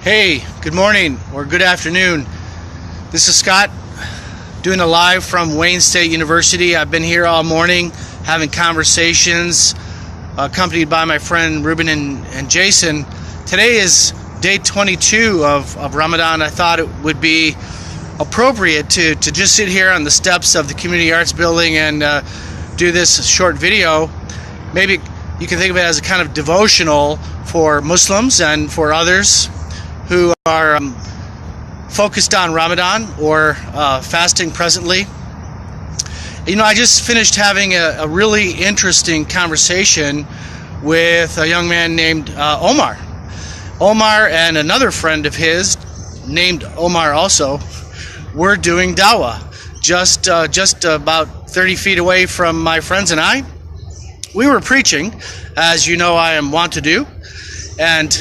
Hey, good morning or good afternoon. This is Scott doing a live from Wayne State University. I've been here all morning having conversations accompanied by my friend Ruben and Jason. Today is day 22 of Ramadan. I thought it would be appropriate to just sit here on the steps of the Community Arts Building and do this short video. Maybe you can think of it as a kind of devotional for Muslims and for others who are focused on Ramadan or fasting presently. You know, I just finished having a really interesting conversation with a young man named Omar. Omar and another friend of his named Omar also were doing Dawa just about 30 feet away from my friends and I. We were preaching, as you know I am wont to do, and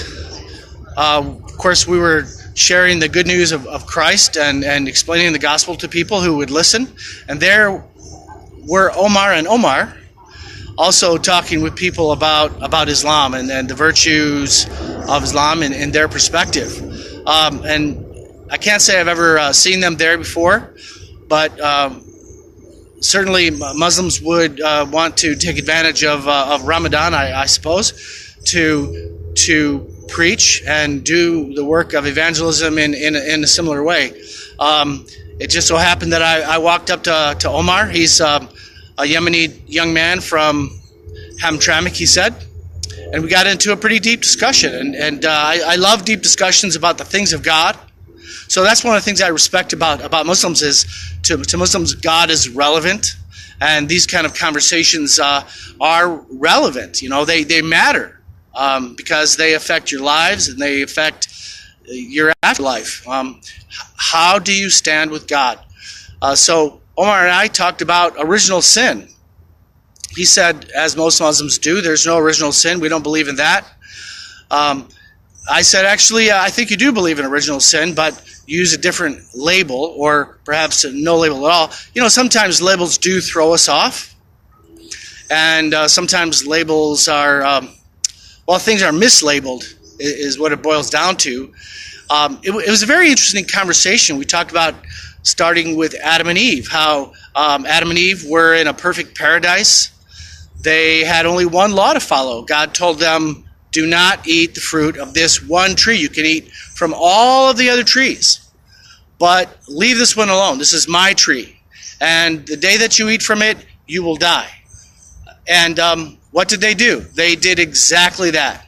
of course we were sharing the good news of Christ and explaining the gospel to people who would listen. And there were Omar and Omar also talking with people about Islam and the virtues of Islam in their perspective. And I can't say I've ever seen them there before, but certainly Muslims would want to take advantage of Ramadan, I suppose, to preach and do the work of evangelism in a similar way. It just so happened that I walked up to Omar. He's a Yemeni young man from Hamtramck, he said, and we got into a pretty deep discussion. And I love deep discussions about the things of God. So that's one of the things I respect about Muslims is to Muslims, God is relevant, and these kind of conversations are relevant. You know, they matter. Because they affect your lives and they affect your afterlife. How do you stand with God? So Omar and I talked about original sin. He said, as most Muslims do, there's no original sin. We don't believe in that. I said, actually, I think you do believe in original sin, but use a different label or perhaps no label at all. You know, sometimes labels do throw us off. And sometimes labels are... things are mislabeled is what it boils down to. It was a very interesting conversation. We talked about starting with Adam and Eve, how Adam and Eve were in a perfect paradise. They had only one law to follow. God told them, do not eat the fruit of this one tree. You can eat from all of the other trees, but leave this one alone. This is my tree. And the day that you eat from it, you will die. And what did they do? They did exactly that.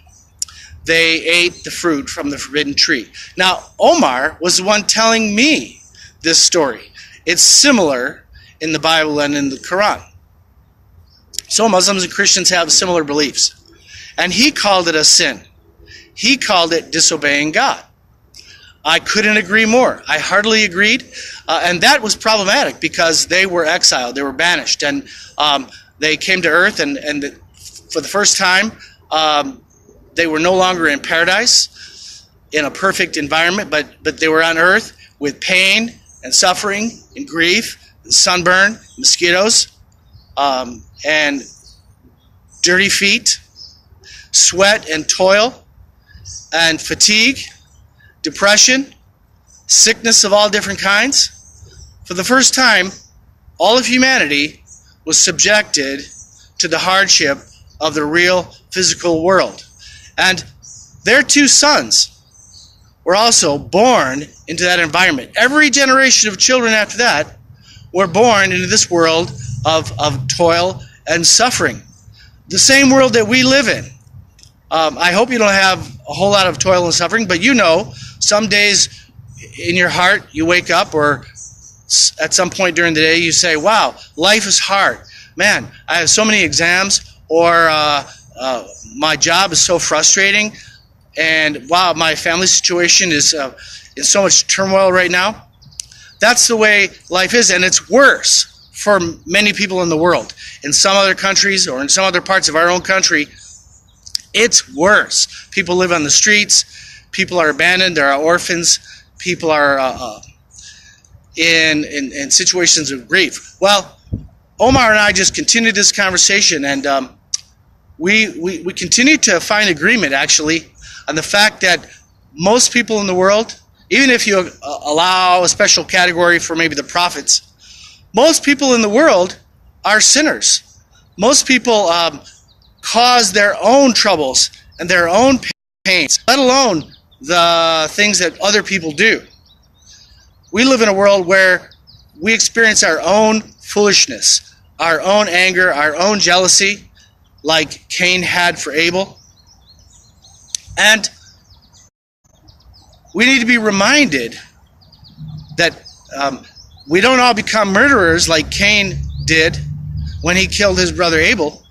They ate the fruit from the forbidden tree. Now, Omar was the one telling me this story. It's similar in the Bible and in the Quran. So Muslims and Christians have similar beliefs. And he called it a sin. He called it disobeying God. I couldn't agree more. I heartily agreed. And that was problematic because they were exiled. They were banished. And they came to earth and for the first time, they were no longer in paradise, in a perfect environment, but they were on earth with pain and suffering and grief, and sunburn, mosquitoes, and dirty feet, sweat and toil, and fatigue, depression, sickness of all different kinds. For the first time, all of humanity was subjected to the hardship of the real physical world. And their two sons were also born into that environment. Every generation of children after that were born into this world of toil and suffering. The same world that we live in. I hope you don't have a whole lot of toil and suffering, but you know, some days in your heart you wake up or at some point during the day you say, wow, life is hard. Man, I have so many exams, or my job is so frustrating, and wow, my family situation is in so much turmoil right now. That's the way life is, and it's worse for many people in the world. In some other countries or in some other parts of our own country, it's worse. People live on the streets, people are abandoned, there are orphans, people are in situations of grief. Well, Omar and I just continued this conversation, and we continued to find agreement, actually, on the fact that most people in the world, even if you allow a special category for maybe the prophets, most people in the world are sinners. Most people cause their own troubles and their own pains, let alone the things that other people do. We live in a world where we experience our own foolishness, our own anger, our own jealousy, like Cain had for Abel. And we need to be reminded that we don't all become murderers like Cain did when he killed his brother Abel,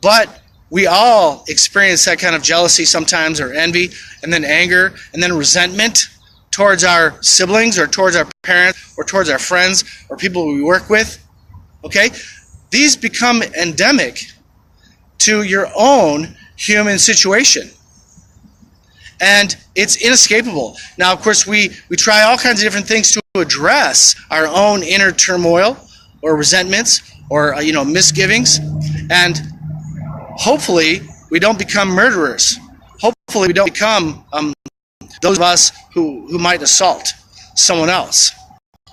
but we all experience that kind of jealousy sometimes, or envy, and then anger, and then resentment towards our siblings, or towards our parents, or towards our friends, or people we work with. Okay? These become endemic to your own human situation. And it's inescapable. Now, of course, we try all kinds of different things to address our own inner turmoil, or resentments, or misgivings. And hopefully, we don't become murderers. Hopefully, we don't become those of us who might assault someone else.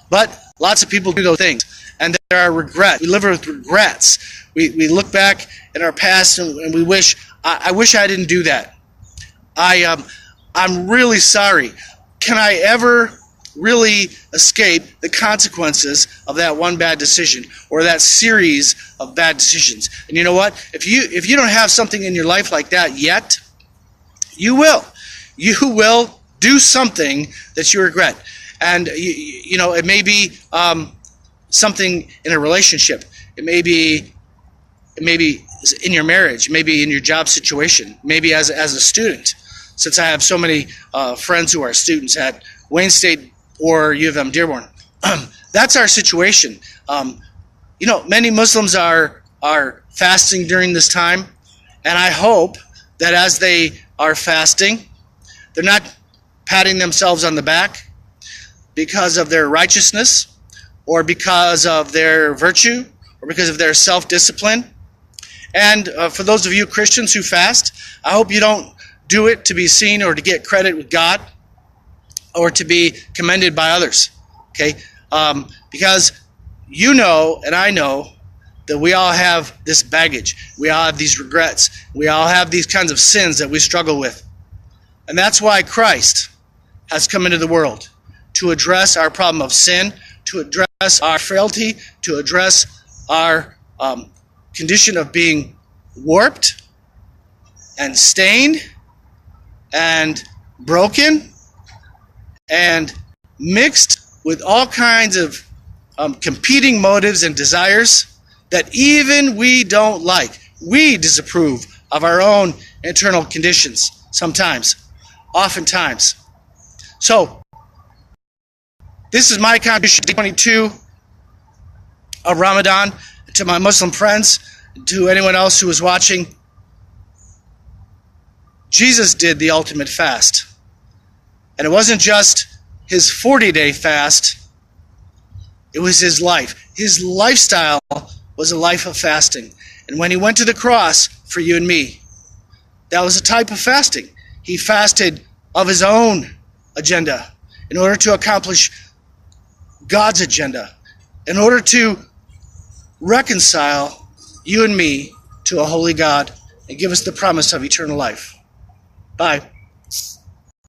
But lots of people do those things. And there are regrets. We live with regrets. We look back in our past and we wish, I wish I didn't do that. I'm really sorry. Can I ever really escape the consequences of that one bad decision, or that series of bad decisions? And you know what? If you don't have something in your life like that yet, you will. You will do something that you regret. And it may be something in a relationship. It may be in your marriage, maybe in your job situation, maybe as a student. Since I have so many friends who are students at Wayne State or U of M Dearborn, that's our situation. Many Muslims are fasting during this time, and I hope that as they are fasting, they're not patting themselves on the back because of their righteousness, or because of their virtue, or because of their self-discipline. And for those of you Christians who fast, I hope you don't do it to be seen or to get credit with God, or to be commended by others. Okay? Because you know, and I know, that we all have this baggage. We all have these regrets. We all have these kinds of sins that we struggle with. And that's why Christ has come into the world, to address our problem of sin, to address our frailty, to address our condition of being warped and stained and broken and mixed with all kinds of competing motives and desires that even we don't like. We disapprove of our own internal conditions sometimes, oftentimes. So, this is my contribution to 22 of Ramadan, to my Muslim friends, to anyone else who is watching. Jesus did the ultimate fast. And it wasn't just his 40-day fast, it was his life. His lifestyle was a life of fasting. And when he went to the cross for you and me, that was a type of fasting. He fasted of his own agenda in order to accomplish God's agenda, in order to reconcile you and me to a holy God and give us the promise of eternal life. Bye.